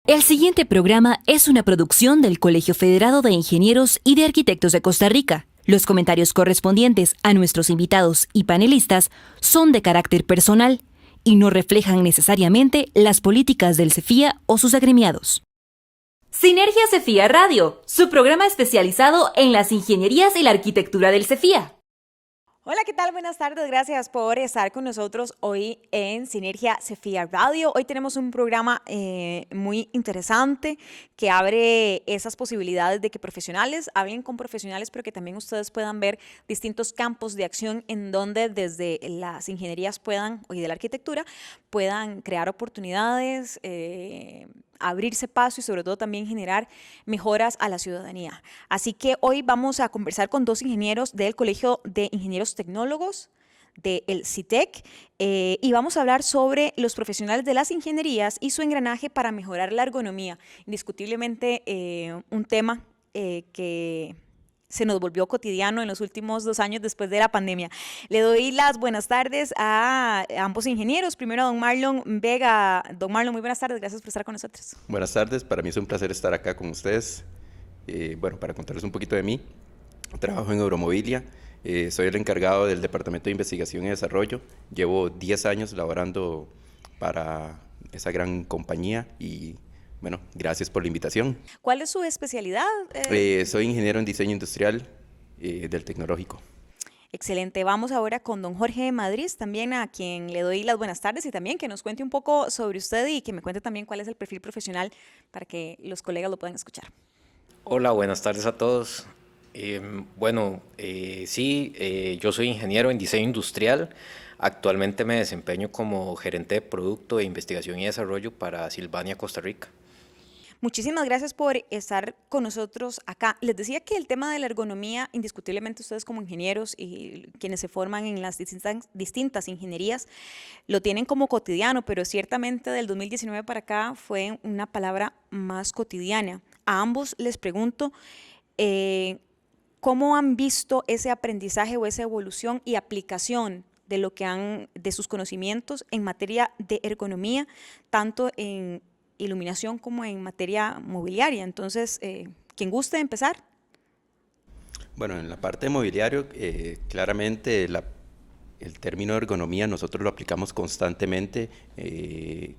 El siguiente programa es una producción del Colegio Federado de Ingenieros y de Arquitectos de Costa Rica. Los comentarios correspondientes a nuestros invitados y panelistas son de carácter personal y no reflejan necesariamente las políticas del CEFIA o sus agremiados. Sinergia CEFIA Radio, su programa especializado en las ingenierías y la arquitectura del CEFIA. Hola, ¿qué tal? Buenas tardes. Gracias por estar con nosotros hoy en Sinergia CEFIA Radio. Hoy tenemos un programa muy interesante que abre esas posibilidades de que profesionales hablen con profesionales, pero que también ustedes puedan ver distintos campos de acción en donde desde las ingenierías y de la arquitectura puedan crear oportunidades, abrirse paso y sobre todo también generar mejoras a la ciudadanía. Así que hoy vamos a conversar con dos ingenieros del Colegio de Ingenieros Tecnólogos del CITEC y vamos a hablar sobre los profesionales de las ingenierías y su engranaje para mejorar la ergonomía. Indiscutiblemente un tema que se nos volvió cotidiano en los últimos 2 años después de la pandemia. Le doy las buenas tardes a ambos ingenieros. Primero a don Marlon Vega. Don Marlon, muy buenas tardes. Gracias por estar con nosotros. Buenas tardes. Para mí es un placer estar acá con ustedes. Para contarles un poquito de mí. Trabajo en Euromobilia. Soy el encargado del Departamento de Investigación y Desarrollo. Llevo 10 años laborando para esa gran compañía y bueno, gracias por la invitación. ¿Cuál es su especialidad? Soy ingeniero en diseño industrial del Tecnológico. Excelente. Vamos ahora con don Jorge Madrid, también a quien le doy las buenas tardes y también que nos cuente un poco sobre usted y que me cuente también cuál es el perfil profesional para que los colegas lo puedan escuchar. Hola, buenas tardes a todos. Yo soy ingeniero en diseño industrial. Actualmente me desempeño como gerente de producto de investigación y desarrollo para Sylvania, Costa Rica. Muchísimas gracias por estar con nosotros acá. Les decía que el tema de la ergonomía, indiscutiblemente ustedes como ingenieros y quienes se forman en las distintas ingenierías, lo tienen como cotidiano, pero ciertamente del 2019 para acá fue una palabra más cotidiana. A ambos les pregunto, ¿cómo han visto ese aprendizaje o esa evolución y aplicación de sus conocimientos en materia de ergonomía, tanto en iluminación como en materia mobiliaria? Entonces, ¿quién guste empezar? Bueno, en la parte de mobiliario, claramente el término ergonomía nosotros lo aplicamos constantemente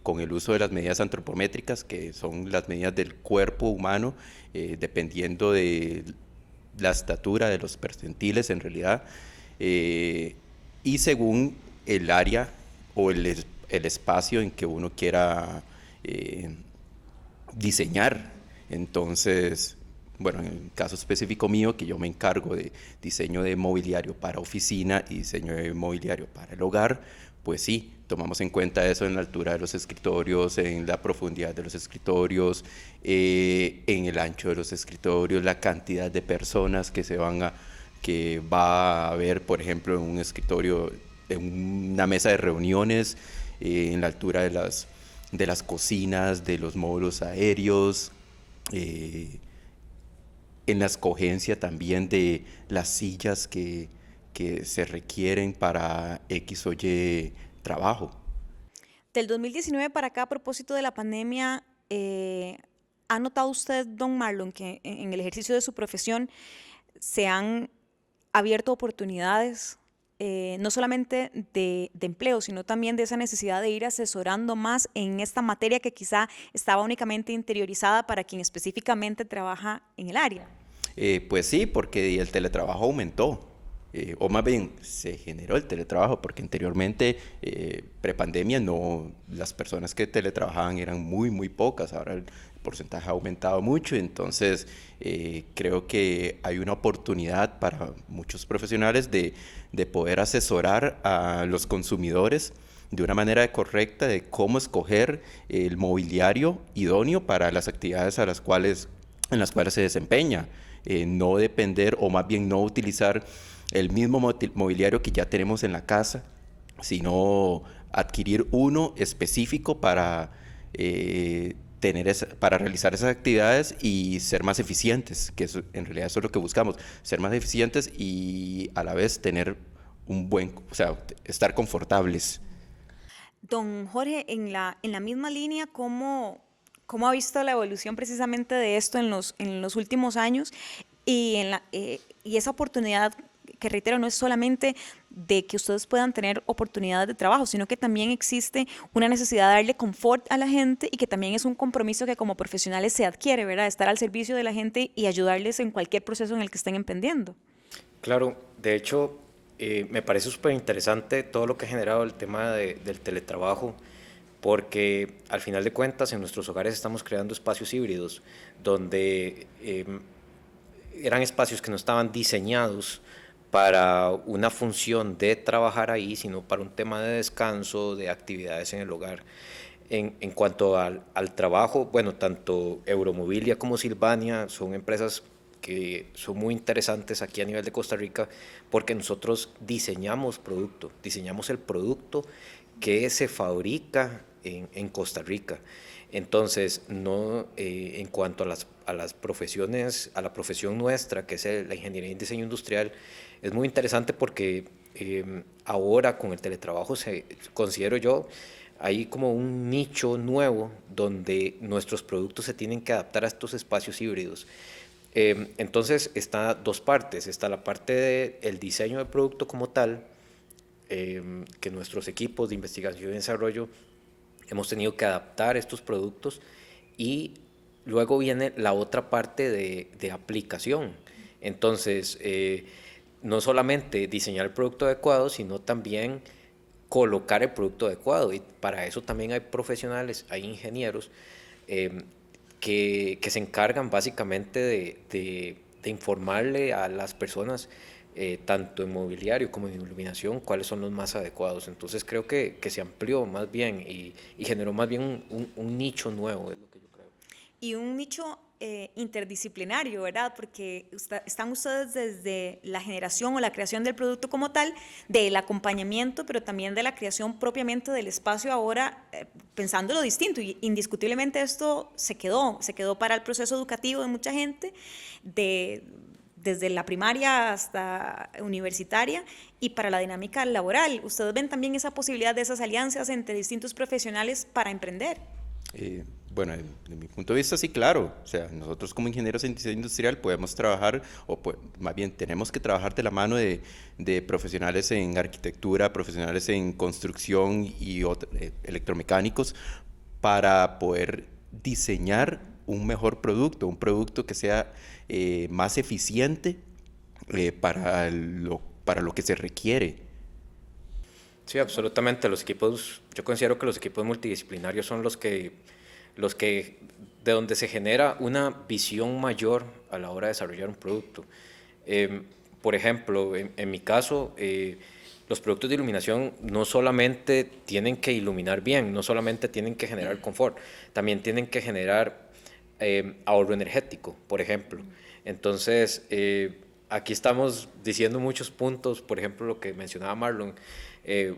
con el uso de las medidas antropométricas, que son las medidas del cuerpo humano, dependiendo de la estatura de los percentiles en realidad, y según el área o el espacio en que uno quiera diseñar. Entonces, bueno, en el caso específico mío, que yo me encargo de diseño de mobiliario para oficina y diseño de mobiliario para el hogar, pues sí, tomamos en cuenta eso en la altura de los escritorios, en la profundidad de los escritorios, en el ancho de los escritorios, la cantidad de personas que va a haber, por ejemplo, en un escritorio, en una mesa de reuniones, en la altura de las cocinas, de los módulos aéreos, en la escogencia también de las sillas que se requieren para X o Y trabajo. Del 2019 para acá, a propósito de la pandemia, ¿ha notado usted, don Marlon, que en el ejercicio de su profesión se han abierto oportunidades no solamente de empleo, sino también de esa necesidad de ir asesorando más en esta materia que quizá estaba únicamente interiorizada para quien específicamente trabaja en el área? Pues sí, porque el teletrabajo aumentó, o más bien se generó el teletrabajo, porque anteriormente, prepandemia, las personas que teletrabajaban eran muy, muy pocas. Ahora el porcentaje ha aumentado mucho, entonces creo que hay una oportunidad para muchos profesionales de poder asesorar a los consumidores de una manera correcta de cómo escoger el mobiliario idóneo para las actividades en las cuales se desempeña. No depender, o más bien no utilizar el mismo mobiliario que ya tenemos en la casa, sino adquirir uno específico para realizar esas actividades y ser más eficientes, que en realidad eso es lo que buscamos, ser más eficientes y a la vez tener estar confortables. Don Jorge, en la misma línea, ¿cómo ¿Cómo ha visto la evolución precisamente de esto en los últimos años? Y, y esa oportunidad, que reitero, no es solamente de que ustedes puedan tener oportunidades de trabajo, sino que también existe una necesidad de darle confort a la gente y que también es un compromiso que como profesionales se adquiere, ¿verdad? Estar al servicio de la gente y ayudarles en cualquier proceso en el que estén emprendiendo. Claro, de hecho, me parece súper interesante todo lo que ha generado el tema del teletrabajo, porque al final de cuentas en nuestros hogares estamos creando espacios híbridos donde eran espacios que no estaban diseñados para una función de trabajar ahí, sino para un tema de descanso, de actividades en el hogar. En cuanto al trabajo, bueno, tanto Euromobilia como Sylvania son empresas que son muy interesantes aquí a nivel de Costa Rica porque nosotros diseñamos el producto que se fabrica en Costa Rica. Entonces, no, en cuanto a las profesiones, a la profesión nuestra, que es la ingeniería y diseño industrial, es muy interesante porque ahora con el teletrabajo, considero yo, hay como un nicho nuevo donde nuestros productos se tienen que adaptar a estos espacios híbridos. Entonces, está dos partes. Está la parte del diseño del producto como tal, que nuestros equipos de investigación y desarrollo hemos tenido que adaptar estos productos, y luego viene la otra parte de aplicación. Entonces, no solamente diseñar el producto adecuado, sino también colocar el producto adecuado, y para eso también hay profesionales, hay ingenieros que se encargan básicamente de informarle a las personas, tanto en mobiliario como en iluminación, cuáles son los más adecuados. Entonces creo que se amplió más bien y generó más bien un nicho nuevo, es lo que yo creo. Y un nicho interdisciplinario, ¿verdad? Porque están ustedes desde la generación o la creación del producto como tal, del acompañamiento, pero también de la creación propiamente del espacio ahora, pensándolo distinto. Y indiscutiblemente esto se quedó para el proceso educativo de mucha gente, desde la primaria hasta universitaria, y para la dinámica laboral. ¿Ustedes ven también esa posibilidad de esas alianzas entre distintos profesionales para emprender? Bueno, de mi punto de vista, sí, claro. O sea, nosotros como ingenieros en diseño industrial podemos trabajar, más bien tenemos que trabajar de la mano de profesionales en arquitectura, profesionales en construcción y electromecánicos, para poder diseñar un mejor producto, un producto que sea más eficiente para lo que se requiere. Sí, absolutamente. Yo considero que los equipos multidisciplinarios son los que de donde se genera una visión mayor a la hora de desarrollar un producto. Por ejemplo, en mi caso, los productos de iluminación no solamente tienen que iluminar bien, no solamente tienen que generar confort, también tienen que generar ahorro energético, por ejemplo. Entonces, aquí estamos diciendo muchos puntos, por ejemplo, lo que mencionaba Marlon,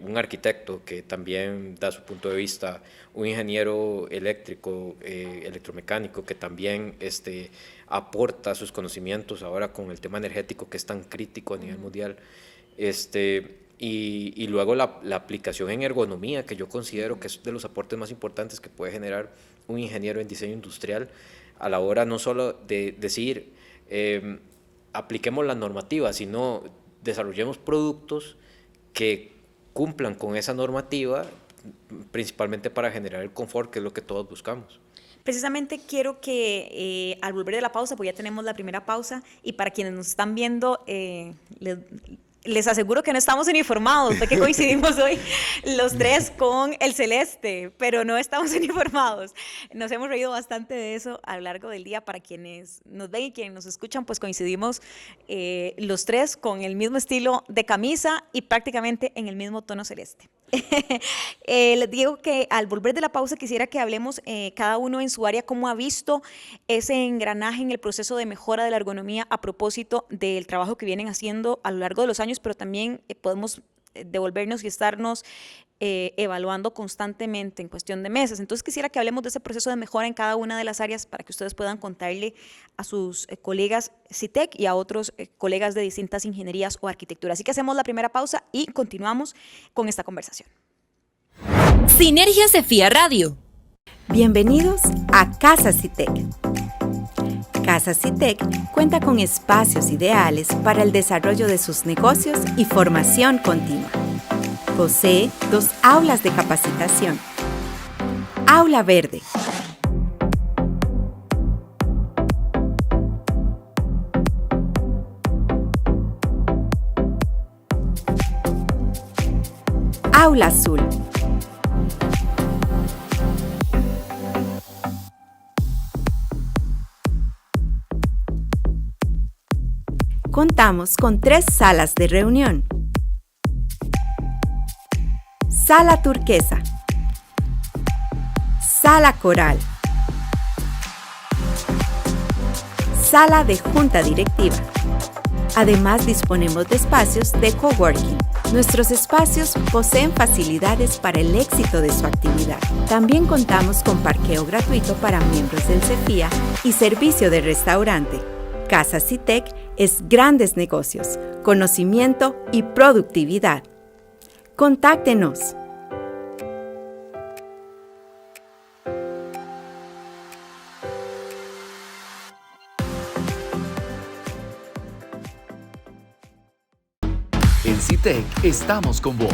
un arquitecto que también da su punto de vista, un ingeniero eléctrico, electromecánico, que también aporta sus conocimientos ahora con el tema energético que es tan crítico a nivel mundial. Y luego la aplicación en ergonomía, que yo considero que es de los aportes más importantes que puede generar un ingeniero en diseño industrial, a la hora no solo de decir apliquemos la normativa, sino desarrollemos productos que cumplan con esa normativa, principalmente para generar el confort, que es lo que todos buscamos. Precisamente quiero que al volver de la pausa, pues ya tenemos la primera pausa, y para quienes nos están viendo, les aseguro que no estamos uniformados, de que coincidimos hoy los tres con el celeste, pero no estamos uniformados. Nos hemos reído bastante de eso a lo largo del día. Para quienes nos ven y quienes nos escuchan, pues coincidimos los tres con el mismo estilo de camisa y prácticamente en el mismo tono celeste. Les digo que al volver de la pausa quisiera que hablemos cada uno en su área cómo ha visto ese engranaje en el proceso de mejora de la ergonomía a propósito del trabajo que vienen haciendo a lo largo de los años, pero también podemos devolvernos y estarnos evaluando constantemente en cuestión de meses. Entonces quisiera que hablemos de ese proceso de mejora en cada una de las áreas para que ustedes puedan contarle a sus colegas CITEC y a otros colegas de distintas ingenierías o arquitectura. Así que hacemos la primera pausa y continuamos con esta conversación. Sinergia Cefía Radio. Bienvenidos a Casa Citec. Casa Citec cuenta con espacios ideales para el desarrollo de sus negocios y formación continua. Posee 2 aulas de capacitación. Aula Verde. Aula Azul. Contamos con 3 salas de reunión. Sala Turquesa. Sala Coral. Sala de Junta Directiva. Además, disponemos de espacios de coworking. Nuestros espacios poseen facilidades para el éxito de su actividad. También contamos con parqueo gratuito para miembros del CEFIA y servicio de restaurante. Casa Citec es grandes negocios, conocimiento y productividad. Contáctenos. En Citec estamos con vos.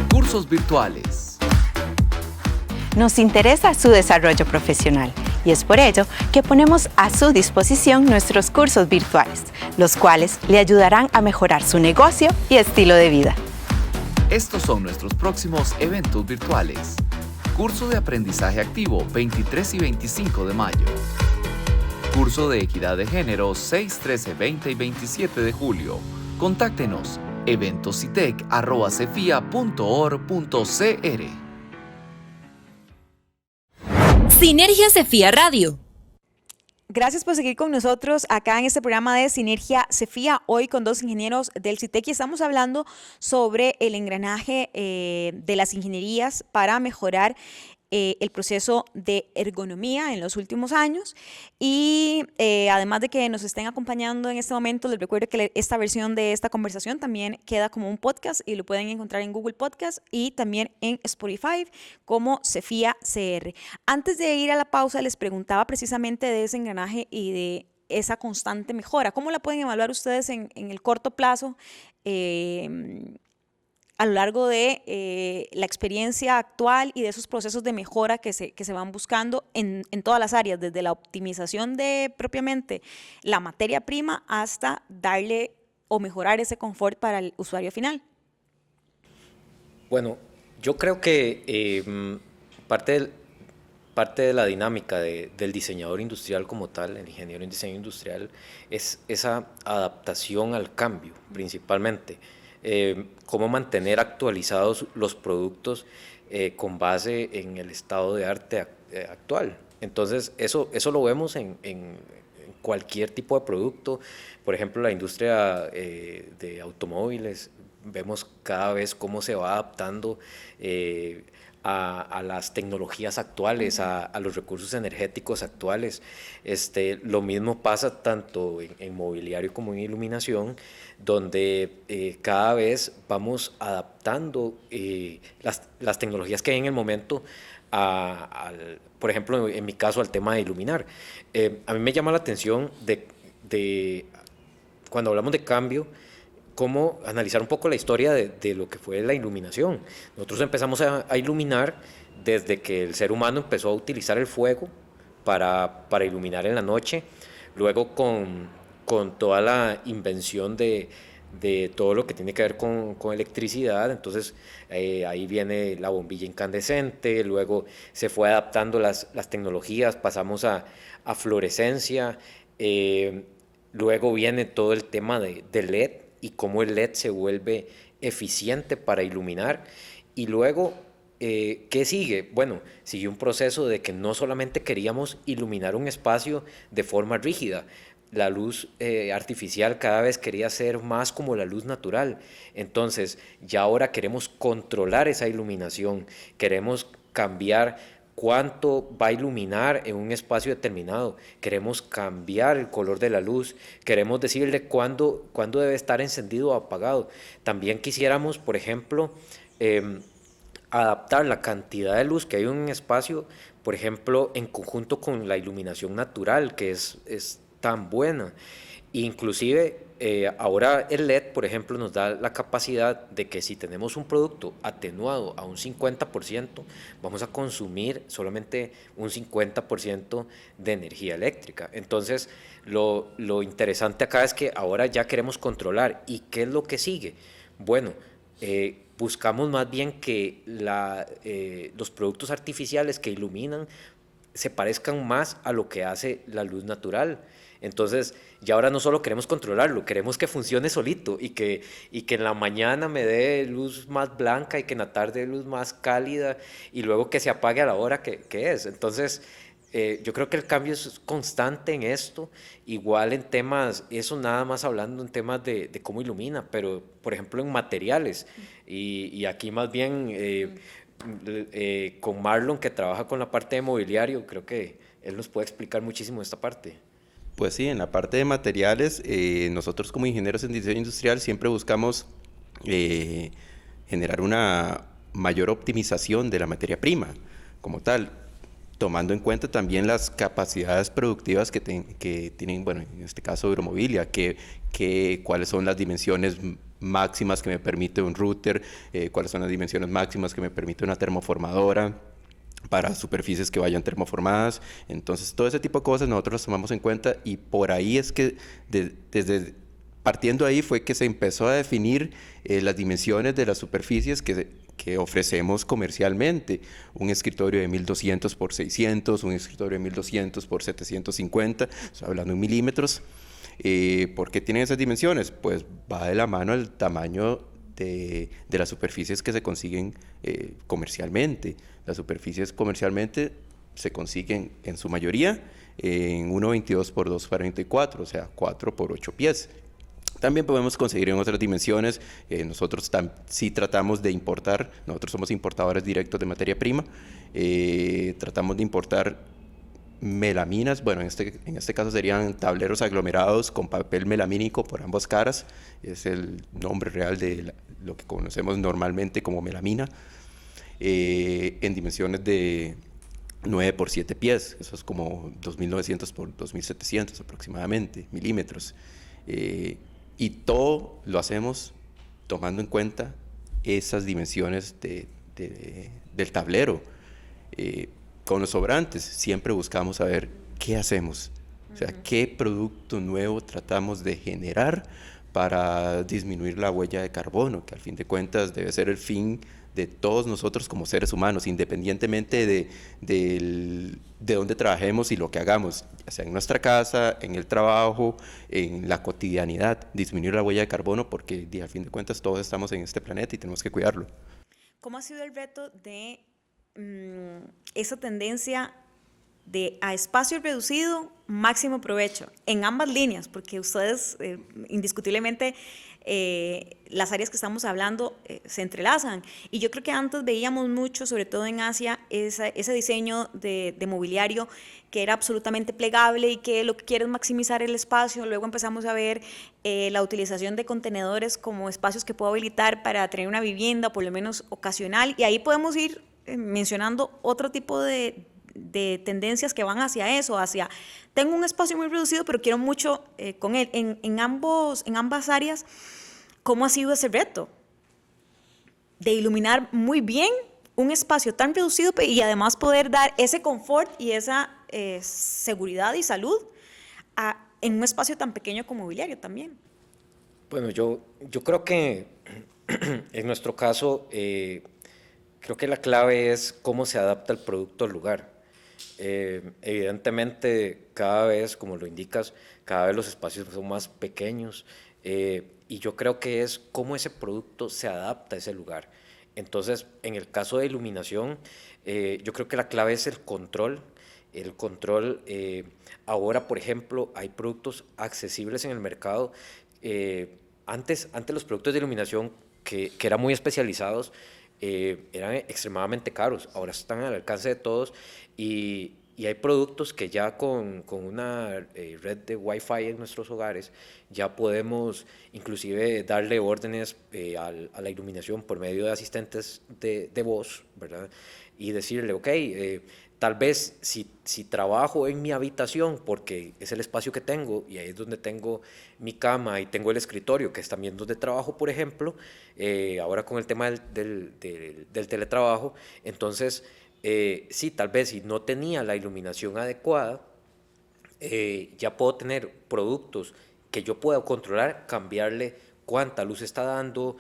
Cursos virtuales. Nos interesa su desarrollo profesional y es por ello que ponemos a su disposición nuestros cursos virtuales, los cuales le ayudarán a mejorar su negocio y estilo de vida. Estos son nuestros próximos eventos virtuales. Curso de aprendizaje activo 23 y 25 de mayo. Curso de equidad de género 6, 13, 20 y 27 de julio. Contáctenos eventoscitec@cefia.org.cr. Sinergia Cefía Radio. Gracias por seguir con nosotros acá en este programa de Sinergia Cefía, hoy con 2 ingenieros del CITEC y estamos hablando sobre el engranaje de las ingenierías para mejorar el proceso de ergonomía en los últimos años y además de que nos estén acompañando en este momento, les recuerdo que esta versión de esta conversación también queda como un podcast y lo pueden encontrar en Google Podcast y también en Spotify como Cefía CR. Antes de ir a la pausa les preguntaba precisamente de ese engranaje y de esa constante mejora. ¿Cómo la pueden evaluar ustedes en el corto plazo? A lo largo de la experiencia actual y de esos procesos de mejora que se van buscando en todas las áreas, desde la optimización de propiamente la materia prima hasta darle o mejorar ese confort para el usuario final. Bueno, yo creo que parte de la dinámica del diseñador industrial como tal, el ingeniero en diseño industrial, es esa adaptación al cambio principalmente. Cómo mantener actualizados los productos con base en el estado de arte actual. Entonces, eso lo vemos en cualquier tipo de producto. Por ejemplo, la industria de automóviles, vemos cada vez cómo se va adaptando a las tecnologías actuales, a los recursos energéticos actuales. Lo mismo pasa tanto en mobiliario como en iluminación, donde cada vez vamos adaptando las tecnologías que hay en el momento, por ejemplo, en mi caso, al tema de iluminar. A mí me llama la atención de cuando hablamos de cambio, cómo analizar un poco la historia de lo que fue la iluminación. Nosotros empezamos a iluminar desde que el ser humano empezó a utilizar el fuego para iluminar en la noche, luego con toda la invención de todo lo que tiene que ver con electricidad. Entonces ahí viene la bombilla incandescente, luego se fue adaptando las tecnologías, pasamos a fluorescencia, luego viene todo el tema de LED y cómo el LED se vuelve eficiente para iluminar. Y luego, ¿qué sigue? Bueno, sigue un proceso de que no solamente queríamos iluminar un espacio de forma rígida, la luz artificial cada vez quería ser más como la luz natural. Entonces, ya ahora queremos controlar esa iluminación, queremos cambiar cuánto va a iluminar en un espacio determinado, queremos cambiar el color de la luz, queremos decirle cuándo debe estar encendido o apagado. También quisiéramos, por ejemplo, adaptar la cantidad de luz que hay en un espacio, por ejemplo, en conjunto con la iluminación natural, que es tan buena. Inclusive, ahora el LED, por ejemplo, nos da la capacidad de que si tenemos un producto atenuado a un 50%, vamos a consumir solamente un 50% de energía eléctrica. Entonces, lo interesante acá es que ahora ya queremos controlar. ¿Y qué es lo que sigue? Bueno, buscamos más bien que los productos artificiales que iluminan se parezcan más a lo que hace la luz natural. Entonces, ya ahora no solo queremos controlarlo, queremos que funcione solito y que en la mañana me dé luz más blanca y que en la tarde dé luz más cálida y luego que se apague a la hora que es. Entonces, yo creo que el cambio es constante en esto, igual en temas, eso nada más hablando en temas de cómo ilumina, pero por ejemplo en materiales, y aquí más bien con Marlon, que trabaja con la parte de mobiliario, creo que él nos puede explicar muchísimo esta parte. Pues sí, en la parte de materiales, nosotros como ingenieros en diseño industrial siempre buscamos generar una mayor optimización de la materia prima como tal, tomando en cuenta también las capacidades productivas que tienen, bueno, en este caso Euromobilia, cuáles son las dimensiones máximas que me permite un router, cuáles son las dimensiones máximas que me permite una termoformadora para superficies que vayan termoformadas. Entonces, todo ese tipo de cosas nosotros las tomamos en cuenta y por ahí es que partiendo ahí fue que se empezó a definir las dimensiones de las superficies que ofrecemos comercialmente. Un escritorio de 1200 por 600, un escritorio de 1200 por 750, estoy hablando en milímetros. ¿Por qué tienen esas dimensiones? Pues va de la mano el tamaño de las superficies que se consiguen comercialmente. Las superficies comercialmente se consiguen en su mayoría en 1.22 por 2.44, o sea, 4 por 8 pies. También podemos conseguir en otras dimensiones. Nosotros sí tratamos de importar, nosotros somos importadores directos de materia prima, tratamos de importar melaminas, bueno, en este caso serían tableros aglomerados con papel melamínico por ambas caras, es el nombre real de lo que conocemos normalmente como melamina, en dimensiones de 9 por 7 pies, eso es como 2.900 por 2.700 aproximadamente, milímetros. Y todo lo hacemos tomando en cuenta esas dimensiones del tablero. Con los sobrantes siempre buscamos saber qué hacemos, o sea, qué producto nuevo tratamos de generar para disminuir la huella de carbono, que al fin de cuentas debe ser el fin de todos nosotros como seres humanos, independientemente de dónde trabajemos y lo que hagamos, ya sea en nuestra casa, en el trabajo, en la cotidianidad, disminuir la huella de carbono, porque al fin de cuentas todos estamos en este planeta y tenemos que cuidarlo. ¿Cómo ha sido el reto de esa tendencia a espacio reducido, máximo provecho, en ambas líneas? Porque ustedes, indiscutiblemente, las áreas que estamos hablando se entrelazan. Y yo creo que antes veíamos mucho, sobre todo en Asia, ese diseño de mobiliario que era absolutamente plegable y que lo que quiere es maximizar el espacio. Luego empezamos a ver la utilización de contenedores como espacios que puedo habilitar para tener una vivienda, por lo menos ocasional. Y ahí podemos ir mencionando otro tipo de tendencias que van hacia eso, hacia tengo un espacio muy reducido pero quiero mucho con él. En ambas áreas, ¿cómo ha sido ese reto de iluminar muy bien un espacio tan reducido y además poder dar ese confort y esa seguridad y salud en un espacio tan pequeño como mobiliario también? Bueno, yo creo que en nuestro caso creo que la clave es cómo se adapta el producto al lugar. Evidentemente, cada vez, como lo indicas, cada vez los espacios son más pequeños y yo creo que es cómo ese producto se adapta a ese lugar. Entonces, en el caso de iluminación, yo creo que la clave es el control. Ahora, por ejemplo, hay productos accesibles en el mercado. Antes los productos de iluminación que eran muy especializados, eran extremadamente caros, ahora están al alcance de todos y Y hay productos que ya con una red de Wi-Fi en nuestros hogares ya podemos inclusive darle órdenes a la iluminación por medio de asistentes de voz, ¿verdad? Y decirle, ok, tal vez si trabajo en mi habitación, porque es el espacio que tengo y ahí es donde tengo mi cama y tengo el escritorio, que es también donde trabajo, por ejemplo, ahora con el tema del teletrabajo, entonces sí, tal vez si no tenía la iluminación adecuada, ya puedo tener productos que yo pueda controlar, cambiarle cuánta luz está dando,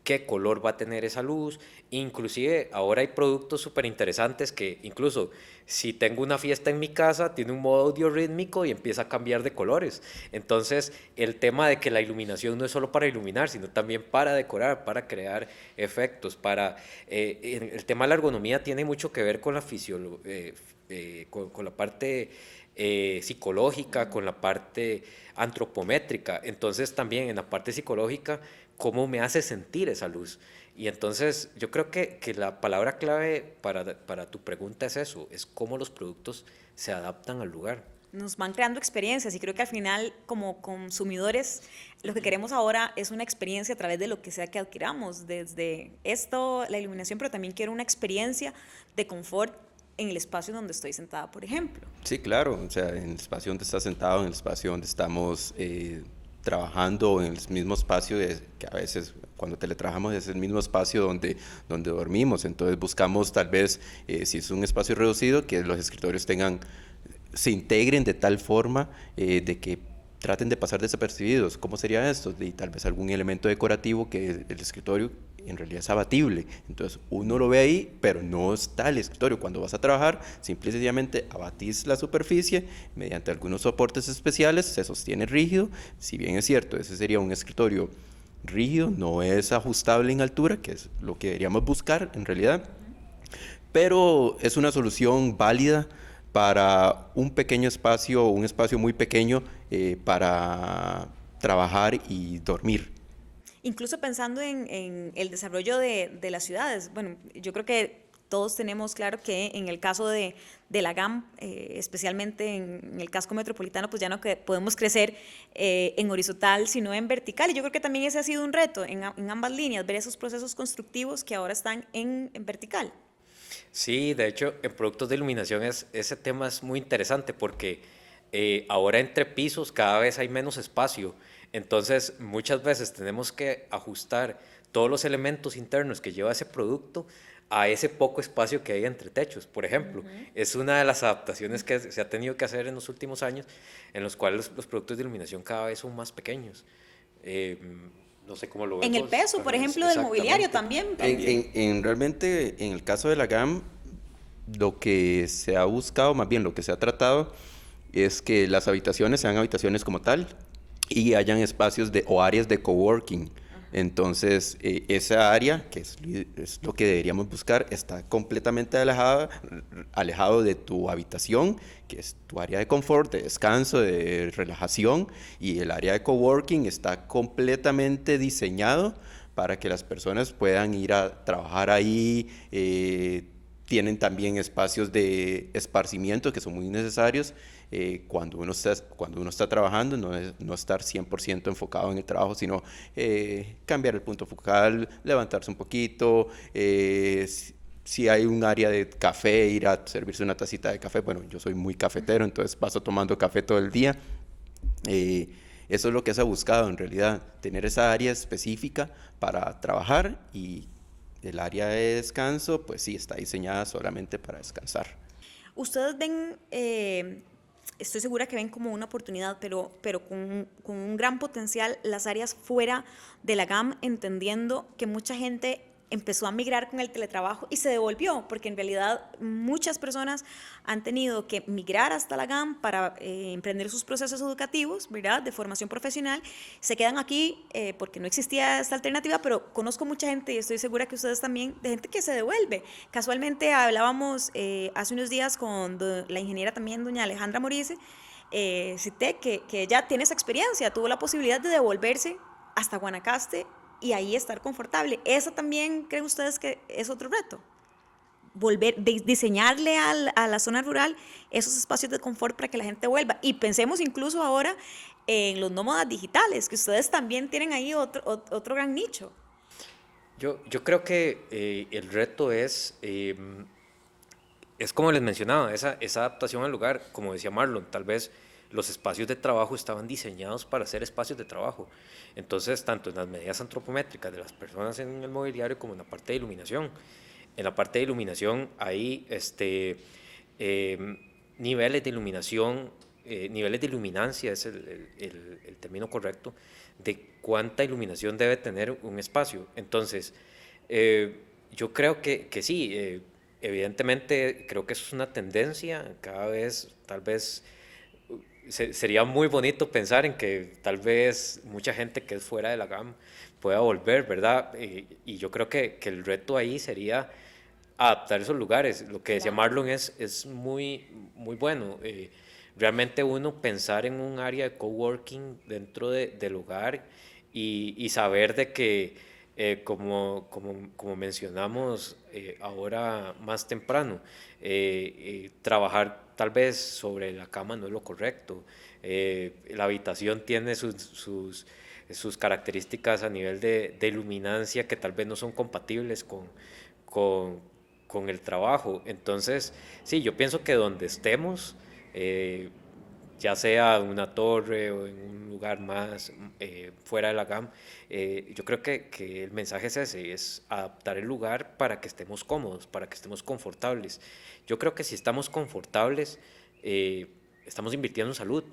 qué color va a tener esa luz. Inclusive ahora hay productos súper interesantes que incluso si tengo una fiesta en mi casa, tiene un modo audiorítmico y empieza a cambiar de colores. Entonces el tema de que la iluminación no es solo para iluminar, sino también para decorar, para crear efectos, el tema de la ergonomía tiene mucho que ver con la con la parte psicológica, con la parte antropométrica. Entonces también en la parte psicológica, cómo me hace sentir esa luz. Y entonces yo creo que la palabra clave para tu pregunta es eso, es cómo los productos se adaptan al lugar. Nos van creando experiencias y creo que al final como consumidores lo que queremos ahora es una experiencia a través de lo que sea que adquiramos, desde esto, la iluminación, pero también quiero una experiencia de confort en el espacio donde estoy sentada, por ejemplo. Sí, claro, o sea, en el espacio donde estás sentado, en el espacio donde estamos trabajando, en el mismo espacio que a veces cuando teletrabajamos es el mismo espacio donde dormimos, entonces buscamos tal vez, si es un espacio reducido, que los escritorios se integren de tal forma de que traten de pasar desapercibidos. ¿Cómo sería esto? Y tal vez algún elemento decorativo que el escritorio en realidad es abatible. Entonces uno lo ve ahí, pero no está el escritorio. Cuando vas a trabajar, simple y sencillamente abatís la superficie mediante algunos soportes especiales, se sostiene rígido. Si bien es cierto, ese sería un escritorio rígido, no es ajustable en altura, que es lo que deberíamos buscar en realidad, pero es una solución válida para un pequeño espacio, un espacio muy pequeño para trabajar y dormir. Incluso pensando en el desarrollo de las ciudades, bueno, yo creo que todos tenemos claro que en el caso de la GAM, especialmente en el casco metropolitano, pues ya no podemos crecer en horizontal, sino en vertical. Y yo creo que también ese ha sido un reto en ambas líneas, ver esos procesos constructivos que ahora están en vertical. Sí, de hecho, en productos de iluminación ese tema es muy interesante porque ahora entre pisos cada vez hay menos espacio. Entonces, muchas veces tenemos que ajustar todos los elementos internos que lleva ese producto a ese poco espacio que hay entre techos, por ejemplo. Es una de las adaptaciones que se ha tenido que hacer en los últimos años, en los cuales los productos de iluminación cada vez son más pequeños. No sé cómo lo vemos. En el peso, por ejemplo, del mobiliario también. Realmente, en el caso de la GAM, lo que se ha buscado, más bien lo que se ha tratado, es que las habitaciones sean habitaciones como tal y hayan espacios o áreas de coworking. Entonces, esa área, que es lo que deberíamos buscar, está completamente alejado de tu habitación, que es tu área de confort, de descanso, de relajación, y el área de coworking está completamente diseñado para que las personas puedan ir a trabajar ahí. Tienen también espacios de esparcimiento que son muy necesarios cuando uno está trabajando, no estar 100% enfocado en el trabajo, sino cambiar el punto focal, levantarse un poquito, si hay un área de café, ir a servirse una tacita de café. Bueno, yo soy muy cafetero, entonces paso tomando café todo el día. Eso es lo que se ha buscado en realidad, tener esa área específica para trabajar, y el área de descanso, pues sí, está diseñada solamente para descansar. Ustedes ven, estoy segura que ven como una oportunidad, pero con un gran potencial las áreas fuera de la GAM, entendiendo que mucha gente empezó a migrar con el teletrabajo y se devolvió, porque en realidad muchas personas han tenido que migrar hasta la GAM para emprender sus procesos educativos, ¿verdad?, de formación profesional. Se quedan aquí porque no existía esta alternativa, pero conozco mucha gente, y estoy segura que ustedes también, de gente que se devuelve. Casualmente hablábamos hace unos días con la ingeniera también, doña Alejandra Morice, cité que ella tiene esa experiencia, tuvo la posibilidad de devolverse hasta Guanacaste y ahí estar confortable. ¿Eso también creen ustedes que es otro reto? diseñarle a la zona rural esos espacios de confort para que la gente vuelva. Y pensemos incluso ahora en los nómadas digitales, que ustedes también tienen ahí otro gran nicho. Yo creo que el reto es como les mencionaba, esa adaptación al lugar, como decía Marlon, tal vez los espacios de trabajo estaban diseñados para ser espacios de trabajo. Entonces, tanto en las medidas antropométricas de las personas en el mobiliario como en la parte de iluminación. En la parte de iluminación hay niveles de iluminación, niveles de iluminancia es el término correcto, de cuánta iluminación debe tener un espacio. Entonces, yo creo que sí, evidentemente creo que eso es una tendencia, cada vez tal vez sería muy bonito pensar en que tal vez mucha gente que es fuera de la GAM pueda volver, ¿verdad? Y yo creo que el reto ahí sería adaptar esos lugares. Lo que decía Marlon es muy, muy bueno. Realmente uno pensar en un área de coworking dentro del hogar y saber de que, como mencionamos ahora más temprano, trabajar tal vez sobre la cama no es lo correcto. La habitación tiene sus características a nivel de iluminancia que tal vez no son compatibles con el trabajo. Entonces, sí, yo pienso que donde estemos, ya sea en una torre o en un lugar más fuera de la GAM, yo creo que el mensaje es ese, es adaptar el lugar para que estemos cómodos, para que estemos confortables. Yo creo que si estamos confortables, estamos invirtiendo en salud.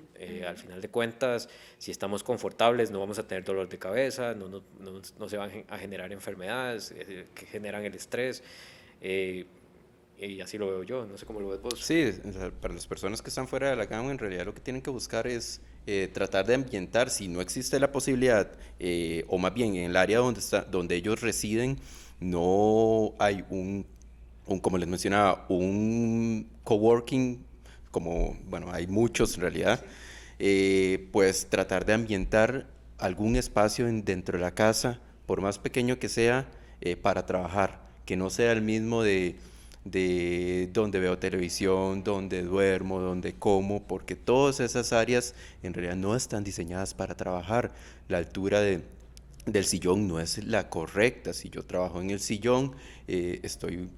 Al final de cuentas, si estamos confortables, no vamos a tener dolor de cabeza, no se van a generar enfermedades que generan el estrés. Y así lo veo yo, no sé cómo lo ves vos. Sí, o sea, para las personas que están fuera de la gama, en realidad lo que tienen que buscar es tratar de ambientar, si no existe la posibilidad, o más bien en el área donde ellos residen, no hay como les mencionaba, un coworking, como, bueno, hay muchos en realidad, pues tratar de ambientar algún espacio dentro de la casa, por más pequeño que sea, para trabajar, que no sea el mismo de donde veo televisión, donde duermo, donde como, porque todas esas áreas en realidad no están diseñadas para trabajar. La altura del sillón no es la correcta. Si yo trabajo en el sillón, estoy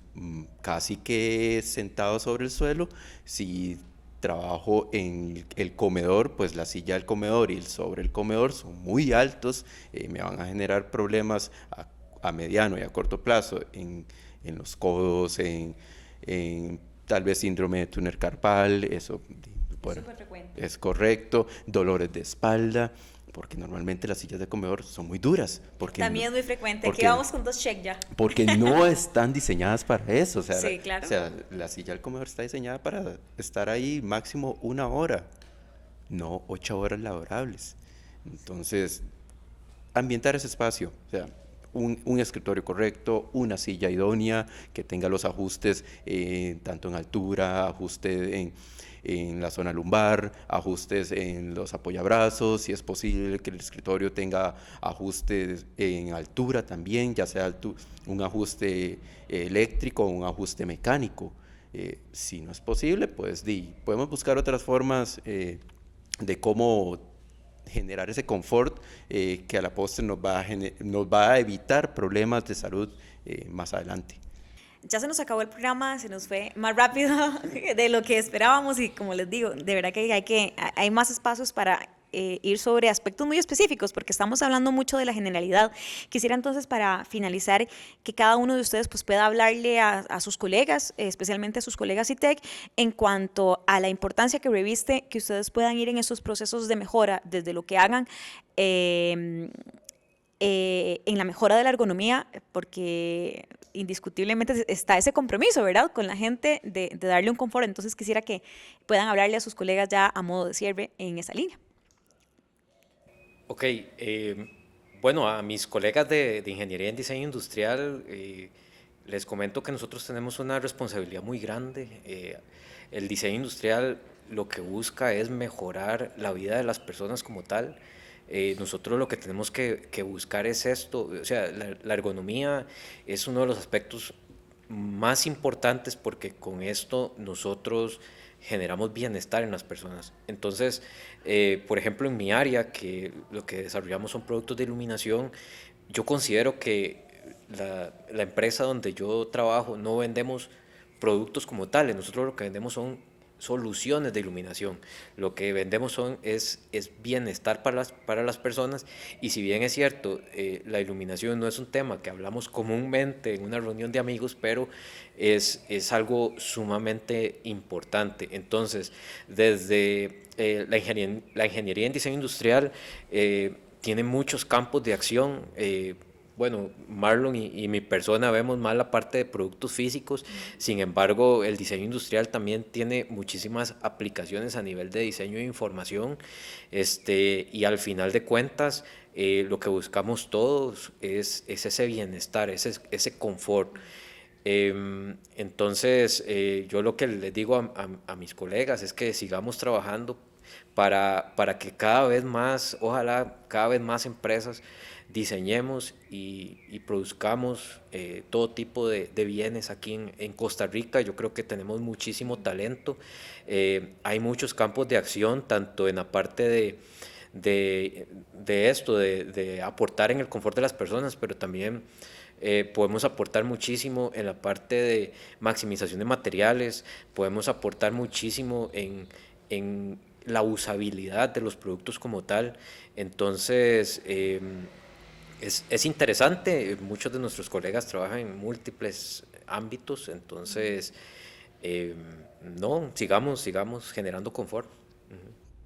casi que sentado sobre el suelo. Si trabajo en el comedor, pues la silla del comedor y el sobre el comedor son muy altos, me van a generar problemas a mediano y a corto plazo en los codos, en tal vez síndrome de túnel carpal, eso bueno, es correcto, dolores de espalda, porque normalmente las sillas de comedor son muy duras. También es muy frecuente, aquí vamos con 2 check ya. Porque no están diseñadas para eso, o sea, sí, claro. O sea, la silla del comedor está diseñada para estar ahí máximo 1 hora, no 8 horas laborables. Entonces, ambientar ese espacio, o sea, un escritorio correcto, una silla idónea, que tenga los ajustes tanto en altura, ajuste en la zona lumbar, ajustes en los apoyabrazos, si es posible que el escritorio tenga ajustes en altura también, ya sea un ajuste eléctrico o un ajuste mecánico. Si no es posible, pues podemos buscar otras formas de cómo generar ese confort que a la postre nos va a evitar problemas de salud más adelante. Ya se nos acabó el programa, se nos fue más rápido de lo que esperábamos y como les digo, de verdad que hay más espacios para ir sobre aspectos muy específicos porque estamos hablando mucho de la generalidad. Quisiera entonces para finalizar que cada uno de ustedes pues pueda hablarle a sus colegas, especialmente a sus colegas ITEC, en cuanto a la importancia que reviste que ustedes puedan ir en esos procesos de mejora desde lo que hagan en la mejora de la ergonomía, porque indiscutiblemente está ese compromiso, ¿verdad?, con la gente de darle un confort. Entonces quisiera que puedan hablarle a sus colegas ya a modo de cierre en esa línea. Ok, bueno, a mis colegas de Ingeniería en Diseño Industrial les comento que nosotros tenemos una responsabilidad muy grande. El diseño industrial lo que busca es mejorar la vida de las personas como tal. Nosotros lo que tenemos que buscar es esto, o sea, la ergonomía es uno de los aspectos más importantes porque con esto nosotros generamos bienestar en las personas. Entonces, por ejemplo, en mi área, que lo que desarrollamos son productos de iluminación, yo considero que la empresa donde yo trabajo no vendemos productos como tales, nosotros lo que vendemos son soluciones de iluminación. Lo que vendemos es bienestar para las personas, y si bien es cierto, la iluminación no es un tema que hablamos comúnmente en una reunión de amigos, pero es algo sumamente importante. Entonces, desde la ingeniería en diseño industrial tiene muchos campos de acción. Bueno, Marlon y mi persona vemos más la parte de productos físicos, sin embargo, el diseño industrial también tiene muchísimas aplicaciones a nivel de diseño de información, y al final de cuentas, lo que buscamos todos es ese bienestar, ese confort. Entonces, yo lo que les digo a mis colegas es que sigamos trabajando para que cada vez más, ojalá cada vez más empresas diseñemos y produzcamos todo tipo de bienes aquí en Costa Rica. Yo creo que tenemos muchísimo talento, hay muchos campos de acción, tanto en la parte de aportar en el confort de las personas, pero también podemos aportar muchísimo en la parte de maximización de materiales, podemos aportar muchísimo en la usabilidad de los productos como tal. Entonces, es interesante, muchos de nuestros colegas trabajan en múltiples ámbitos, entonces, sigamos generando confort.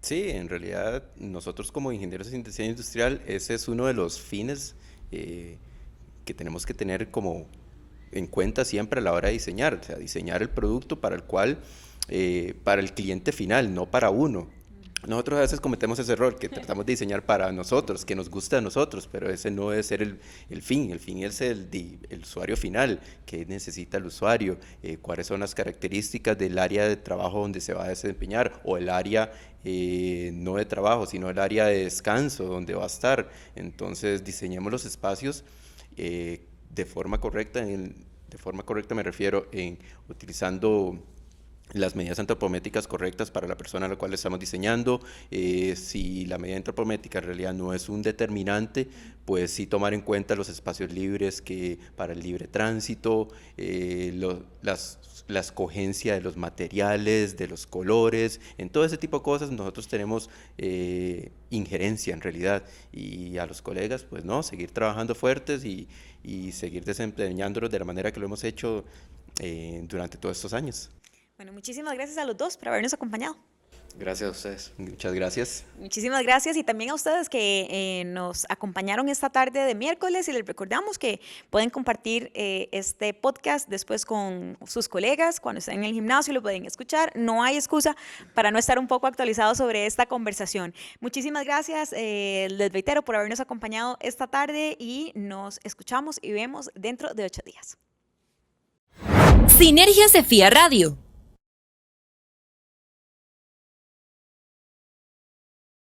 Sí, en realidad nosotros como ingenieros en diseño industrial, ese es uno de los fines que tenemos que tener como en cuenta siempre a la hora de diseñar, o sea, diseñar el producto para el cliente final, no para uno. Nosotros a veces cometemos ese error, que tratamos de diseñar para nosotros, que nos gusta a nosotros, pero ese no debe ser el fin es el usuario final, qué necesita el usuario, cuáles son las características del área de trabajo donde se va a desempeñar, o el área no de trabajo, sino el área de descanso donde va a estar. Entonces diseñemos los espacios de forma correcta, me refiero en utilizando las medidas antropométricas correctas para la persona a la cual estamos diseñando. Si la medida antropométrica en realidad no es un determinante, pues sí tomar en cuenta los espacios libres para el libre tránsito, la escogencia de los materiales, de los colores, en todo ese tipo de cosas nosotros tenemos injerencia en realidad, y a los colegas pues no, seguir trabajando fuertes y seguir desempeñándolos de la manera que lo hemos hecho durante todos estos años. Bueno, muchísimas gracias a los dos por habernos acompañado. Gracias a ustedes. Muchas gracias. Muchísimas gracias, y también a ustedes que nos acompañaron esta tarde de miércoles, y les recordamos que pueden compartir este podcast después con sus colegas cuando estén en el gimnasio, lo pueden escuchar. No hay excusa para no estar un poco actualizados sobre esta conversación. Muchísimas gracias, les reitero, por habernos acompañado esta tarde, y nos escuchamos y vemos dentro de 8 días. Sinergia Cefía Radio.